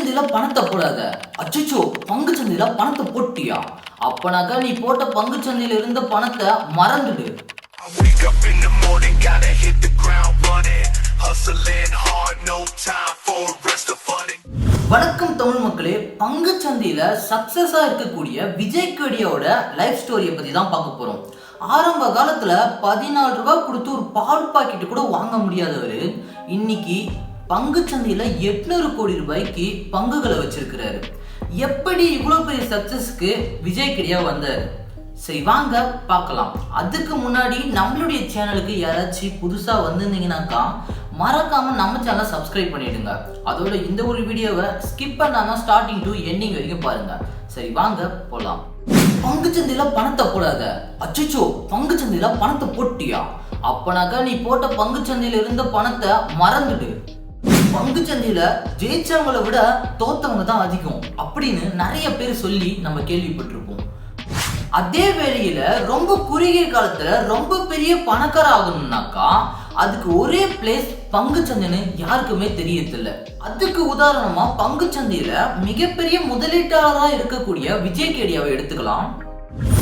பங்குச்சந்தையில பணத்தை போடாத. அச்சச்சோ, பங்குச்சந்தையில பணத்தை போட்டியா? அப்பனாக்கா நீ போட்ட பங்குச்சந்தையில இருந்த பணத்தை மறந்துடு. வணக்கம் தமிழ் மக்களே, பங்குச்சந்தையில சக்சஸா இருக்கக்கூடிய விஜய் கேடியாவோட லைஃப் ஸ்டோரியை பத்தி தான் பார்க்க போறோம். ஆரம்ப காலத்துல 14 ரூபாய் கொடுத்து ஒரு பால் பாக்கெட் கூட வாங்க முடியாதவர் இன்னைக்கு பங்குச்சந்தையில 800 கோடி ரூபாய்க்கு பங்குகளை வச்சிருக்கிறாரு. எப்படி இவ்வளவு பெரிய சக்சஸ்க்கு விஜய் கேடியா வந்தாரு? சரி வாங்க பார்க்கலாம். அதுக்கு முன்னாடி நம்மளுடைய சேனலுக்கு யாராச்சும் புதுசா வந்திருந்தீங்கன்னாக்கா மறக்காம நம்ம சேனலை சப்ஸ்கிரைப் பண்ணிடுங்க. அதோட இந்த ஒரு வீடியோவை ஸ்கிப் பண்ணாம ஸ்டார்டிங் டு எண்டிங் வரைக்கும் பாருங்க. சரி வாங்க போலாம். பங்குச்சந்தையில பணத்தை போடாத. அச்சச்சோ, பங்குச்சந்தையில பணத்தை போட்டியா? அப்பனாக்கா நீ போட்ட பங்குச்சந்தையில இருந்த பணத்தை மறந்துடு. பங்குச்சந்தையில ஜெயிச்சவங்களை விட தோத்தவங்க தான் அதிகம் அப்படின்னு நிறைய பேர் சொல்லி நம்ம கேள்விப்பட்டிருப்போம். அதே வேளையில ரொம்ப குறுகிய காலத்துல ரொம்ப பெரிய பணக்கார ஆகணும்னாக்கா அதுக்கு ஒரே பிளேஸ் பங்குச்சந்தைன்னு யாருக்குமே தெரியதில்லை. அதுக்கு உதாரணமா பங்குச்சந்தையில மிகப்பெரிய முதலீட்டாளரா இருக்கக்கூடிய விஜய் கேடியாவை எடுத்துக்கலாம்.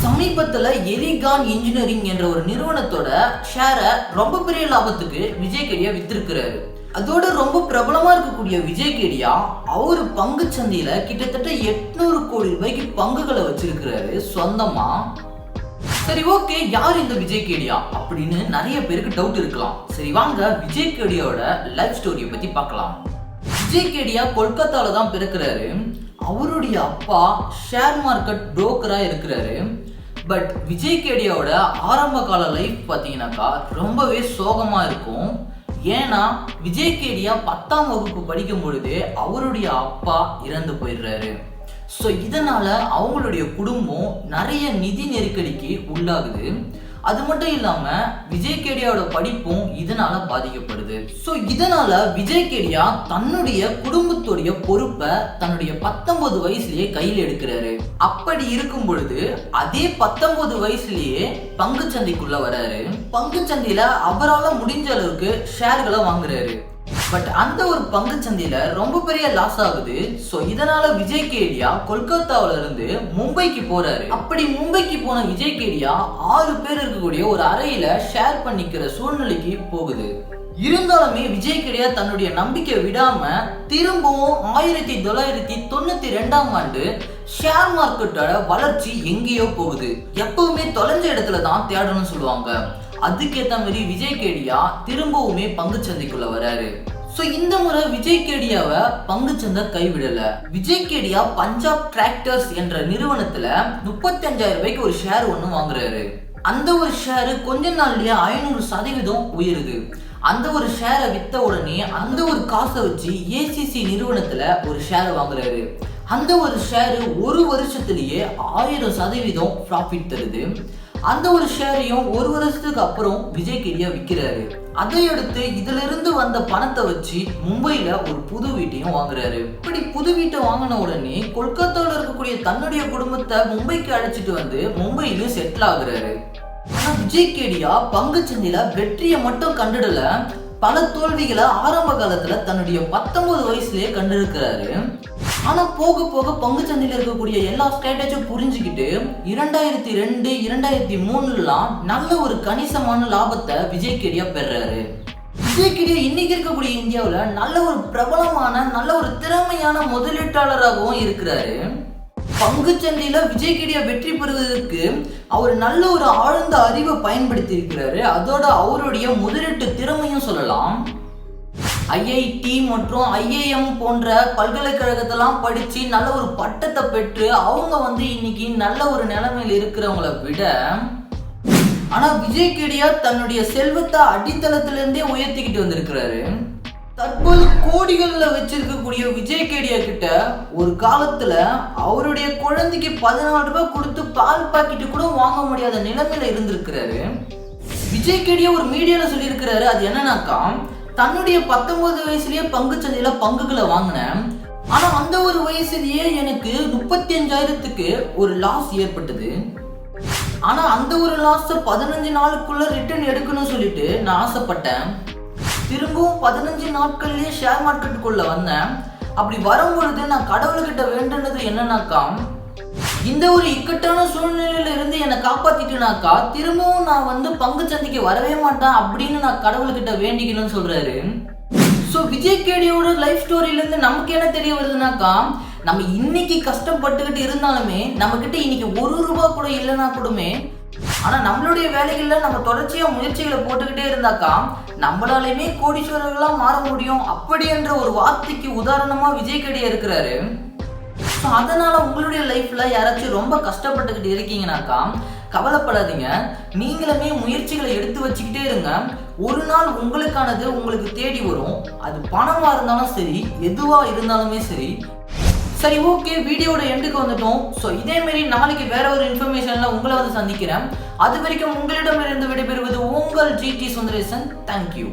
சமீபத்துல எலிகான் இன்ஜினியரிங் என்ற ஒரு நிறுவனத்தோட ஷேரை ரொம்ப பெரிய லாபத்துக்கு விஜய் கேடியா வித்திருக்கிறாரு. அதோட ரொம்ப பிரபலமா இருக்கக்கூடிய விஜய் கேடியா அவரு பங்கு சந்தையில கிட்டத்தட்ட 800 கோடி ரூபாய்க்கு பங்குகளை வச்சிருக்கிறாரு சொந்தமா. சரி ஓகே, யார் இந்த விஜய் கேடியா அப்படின்னு நிறைய பேருக்கு டவுட் இருக்கலாம். சரி வாங்க விஜய் கேடியாவோட லைஃப் ஸ்டோரியை பத்தி பார்க்கலாம். விஜய் கேடியா கொல்கத்தால தான் பிறக்கிறாரு. அவருடைய அப்பா ஷேர் மார்க்கெட் புரோக்கரா இருக்கிறாரு. பட் விஜய் கேடியாவோட ஆரம்ப கால லைஃப் பார்த்தீங்கன்னாக்கா ரொம்பவே சோகமா இருக்கும். ஏன்னா விஜய் கேடியா 10ஆம் வகுப்பு படிக்கும் பொழுது அவருடைய அப்பா இறந்து போயிடுறாரு. ஸோ இதனால அவங்களுடைய குடும்பம் நிறைய நிதி நெருக்கடிக்கு உள்ளாகுது. அது மட்டும் இல்லாம விஜய் கேடியாவோட படிப்பும் இதனால பாதிக்கப்படுது. ஸோ இதனால விஜய் கேடியா தன்னுடைய குடும்பத்துடைய பொறுப்பை தன்னுடைய 19 வயசுலயே கையில் எடுக்கிறாரு. அப்படி இருக்கும் பொழுது அதே 19 வயசுலயே பங்குச்சந்தைக்குள்ள வராரு. பங்குச்சந்தையில அவரால் முடிஞ்ச அளவுக்கு ஷேர்களை வாங்குறாரு. பட் அந்த ஒரு பங்குச்சந்தையில ரொம்ப பெரிய லாஸ் ஆகுது. சோ இதனால விஜய் கேடியா கொல்கத்தாவில இருந்து மும்பைக்கு போறாரு. அப்படி மும்பைக்கு போன விஜய் கேடியா 6 பேர் இருக்கக்கூடிய ஒரு அறையில ஷேர் பண்ணிக்கிற சூழ்நிலைக்கு போகுது. இருந்தாலுமே விஜய் கேடியா தன்னுடைய நம்பிக்கை விடாம திரும்பவும் 1992ஆம் ஆண்டு ஷேர் மார்க்கெட்டோட வளர்ச்சி எங்கேயோ போகுது. எப்பவுமே தொலைஞ்ச இடத்துல தான் தேடணும்னு சொல்லுவாங்க. அதுக்கேற்ற மாதிரி விஜய் கேடியா திரும்பவுமே பங்குச்சந்தைக்குள்ள வராரு. சோ இந்த முறை விஜய் கேடியாவை பங்குச்சந்தை கைவிடல. விஜய் கேடியா பஞ்சாப் டிராக்டர்ஸ் என்ற நிறுவனத்துல 35,000 ரூபாய்க்கு ஒரு ஷேர் ஒண்ணு வாங்குறாரு. அந்த ஒரு ஷேரு கொஞ்ச நாள்லயே 500% உயருது. அந்த ஒரு ஷேரை வித்த உடனே அந்த ஒரு காசை வச்சு ஏசிசி நிறுவனத்துல ஒரு ஷேர் வாங்குறாரு. அந்த ஒரு ஷேரு ஒரு வருஷத்திலேயே 1000% ப்ராஃபிட் தருது. அந்த ஒரு ஷேரையும் ஒரு வருஷத்துக்கு அப்புறம் விஜய் கேடியா விற்கிறாரு. அதை அடுத்து இதுல இருந்து வந்த பணத்தை வச்சு மும்பைல ஒரு புது வீட்டையும் வாங்குறாரு. இப்படி புது வீட்டை வாங்கின உடனே கொல்கத்தாவில் இருக்கக்கூடிய தன்னுடைய குடும்பத்தை மும்பைக்கு அழைச்சிட்டு வந்து மும்பையிலும் செட்டில் ஆகுறாரு. ஆனா விஜய் கேடியா பங்குச்சந்தையில வெற்றியை மட்டும் கண்டுடல, பல தோல்விகளை ஆரம்ப காலத்துல தன்னுடைய 19 வயசுலயே கண்டிருக்கிறாரு. ஆனா போக போக பங்குச்சந்தையில இருக்கக்கூடிய எல்லா ஸ்ட்ராட்டஜியும் புரிஞ்சுக்கிட்டு 2002 2003 நல்ல ஒரு கணிசமான லாபத்தை விஜய் கேடியா பெறாரு. விஜய் கேடியா இன்னைக்கு இருக்கக்கூடிய இந்தியாவுல நல்ல ஒரு பிரபலமான நல்ல ஒரு திறமையான முதலீட்டாளராகவும் இருக்கிறாரு. பங்குச்சந்தையில விஜய் கேடியா வெற்றி பெறுவதற்கு அவர் நல்ல ஒரு ஆழ்ந்த அறிவை பயன்படுத்தி இருக்கிறாரு. அதோட அவருடைய முதலீட்டு திறமையும் சொல்லலாம். ஐஐடி மற்றும் ஐஏஎம் போன்ற பல்கலைக்கழகத்தெல்லாம் படிச்சு நல்ல ஒரு பட்டத்தை பெற்று அவங்க இன்னைக்கு நல்ல ஒரு நிலைமையில் இருக்கிறவங்களை விட, ஆனா விஜய் கேடியா தன்னுடைய செல்வத்தை அடித்தளத்திலிருந்தே உயர்த்திக்கிட்டு வந்திருக்கிறாரு. தற்போது கோடிகள்ல வச்சிருக்கக்கூடிய விஜய் கேடியா கிட்ட ஒரு காலத்துல அவருடைய குழந்தைக்கு 14 ரூபாய் கொடுத்து பால் பாக்கெட்டு கூட வாங்க முடியாத நிலைமையில இருந்திருக்கிறாரு. விஜய் கேடியா ஒரு மீடியால சொல்லியிருக்கிறாரு, அது என்னன்னாக்கா தன்னுடைய 19 வயசுலயே பங்குச்சந்தையில பங்குகளை வாங்கினேன். ஆனா அந்த ஒரு வயசுலயே எனக்கு 35,000க்கு ஒரு லாஸ் ஏற்பட்டது. ஆனா அந்த ஒரு லாஸ் 15 நாளுக்குள்ள ரிட்டர்ன் எடுக்கணும்னு சொல்லிட்டு நான் ஆசைப்பட்டேன். திரும்பவும் 15 நாட்கள்லயே ஷேர் மார்க்கெட்டுக்குள்ள வந்தேன். அப்படி வரும்பொழுது நான் கடவுள்கிட்ட வேண்டுனது என்னன்னாக்கா, இந்த ஒரு இக்கட்டான சூழ்நிலையில இருந்து என்னை காப்பாத்திட்டுனாக்கா திரும்பவும் நான் வந்து பங்கு சந்தைக்கு வரவே மாட்டேன் அப்படின்னு நான் கடவுள்கிட்ட வேண்டிக்கணும்னு சொல்றாரு. ஸோ விஜய் கேடியோட லைஃப் ஸ்டோரியில இருந்து நமக்கு என்ன தெரிய வருதுனாக்கா, நம்ம இன்னைக்கு கஷ்டப்பட்டுக்கிட்டு இருந்தாலுமே நம்ம கிட்ட இன்னைக்கு ₹1 கூட இல்லைன்னா கூடமே, ஆனா நம்மளுடைய வேலைகள்ல நம்ம தொடர்ச்சியா முயற்சிகளை போட்டுக்கிட்டே இருந்தாக்கா நம்மளாலையுமே கோடீஸ்வரர்களா மாற முடியும் அப்படி என்ற ஒரு வார்த்தைக்கு உதாரணமா விஜய் கேடியா இருக்கிறாரு. ஸோ அதனால உங்களுடைய லைஃப்ல யாராச்சும் ரொம்ப கஷ்டப்பட்டுக்கிட்டு இருக்கீங்கன்னாக்கா கவலைப்படாதீங்க. நீங்களுமே முயற்சிகளை எடுத்து வச்சுக்கிட்டே இருங்க. ஒரு நாள் உங்களுக்கானது உங்களுக்கு தேடி வரும். அது பணமா இருந்தாலும் சரி, எதுவா இருந்தாலுமே சரி. சரி, ஓகே, வீடியோட எண்டுக்கு வந்துட்டோம். ஸோ இதே மாதிரி நாளைக்கு வேற ஒரு இன்ஃபர்மேஷன்ல உங்களை வந்து சந்திக்கிறேன். அது வரைக்கும் உங்களிடமிருந்து விடைபெறுவது உங்கள் GT சுந்தரேசன். தேங்க்யூ.